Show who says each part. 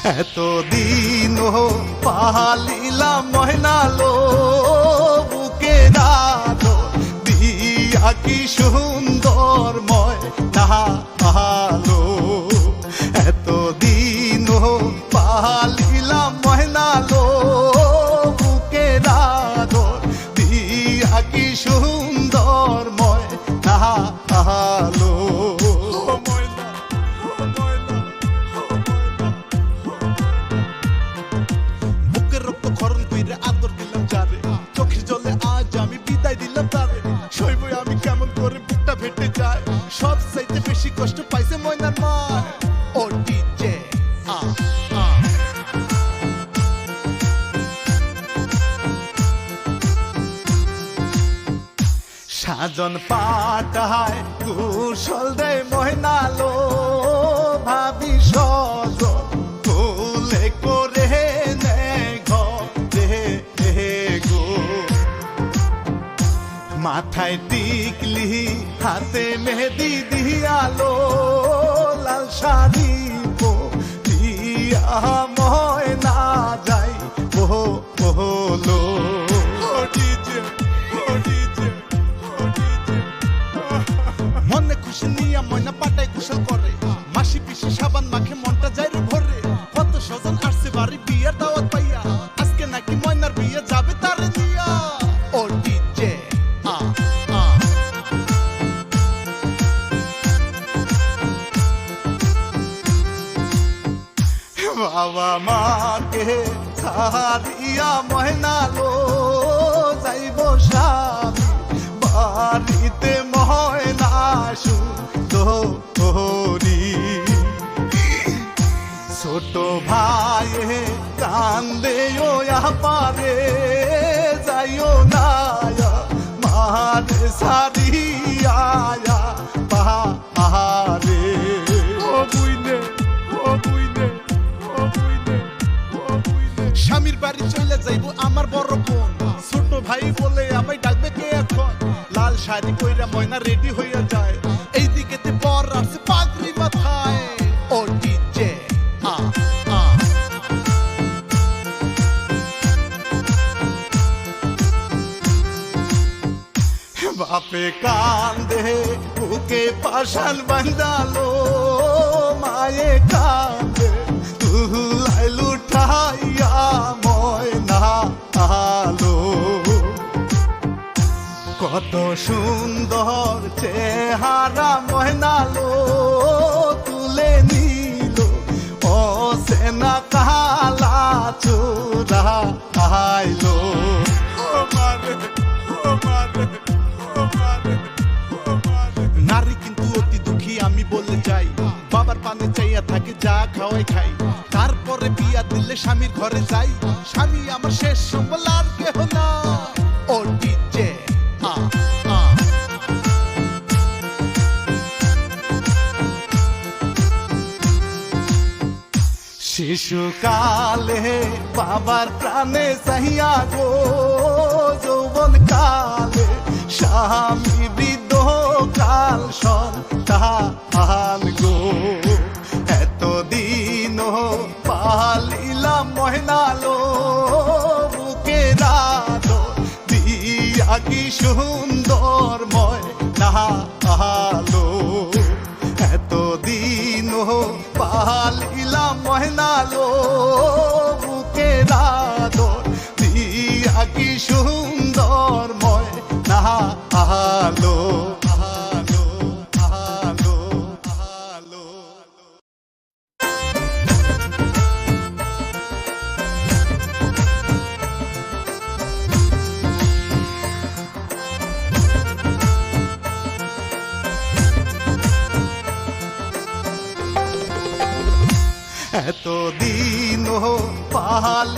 Speaker 1: এতদিন পালিলাম ময়নালো বুকে রালো দিয়া কি সুন্দর ময়না আলো। এতদিন পালিলাম ময়নালো বুকে রালো দিয়া কি সুন্দর ময়না আলো। আদর দিলাম যারে চোখের জলে আজ আমি বিদায় দিলাম তারে। শৈব আমি কেমন করে বুকটা ফেটে যায়, সব চাইতে বেশি কষ্ট পাইছে ময়নার মা। ও ডিজে সাজন পাঠায় কুশল দে ময়নালো ভাবি সজন তুলে করে মাথায় টিকলি হাতে মেহেদি দিয়ালো লাল শাড়ি দিয়া ময়না যাই বলো। মনে খুশি নিয়া ময়না পাটায় কুশল করে, মাসি পিসি সাবান মাখে মনটা যায় রে ভরে। কত স্বজন আসছে বাড়ি বিয়ের দাওয়াত পাইয়া, আজকে নাকি ময়নার বিয়ে যাবে তারে দিয়া। ও ডিজে বাবা মাকে ছাড়িয়া ময়নালো যাইব স্বামী বাড়িতে ময়না সুন্দরী। ছোট ভাই কান্দে পারে যাইও না মারে ছাড়িয়া পাহাড়ে। ও বুইনে ও বুইনে স্বামীর বাড়ি চলে যাইব আমার বড় বোন, ছোট ভাই বলে আমায় ডাকবে কে এখন। লাল শাড়ি কইরা ময়না রেডি হইয়া যায়, এইদিকে বর আসছে পাগড়ি মাথায়। ও ডিজে বাপে কান্দে বুকে পাশান বান্ধালো, মায়ে কান্দে তুলাই লুঠাইয়া ময়না আলো। কত সুন্দর চেহারা ময়নালো তুলে নিল ও সেনা কালা চূড়া আইলো। নারী কিন্তু অতি দুঃখী আমি বলে যাই, বাবার পানে চাইয়া থাকে যা খাওয়াই খাই। তারপরে বিয়া দিলে স্বামীর ঘরে যাই, স্বামী আমার শেষ সম্বল আর কেহ না। ও ডিজে শিশুকালে বাবার প্রাণে চাহিয়া গো, যৌবন কালে স্বামী বৃদ্ধ কাল সন্তান গো। এতদিন পালিলাম ময়নালো বুকে রালো দিয়া কি সুন্দর ময়না আলো। এতদিন পালিলাম ময়নালো বুকে রালো দিয়া কি সুন্দর ময়না আলো। এতদিন পালি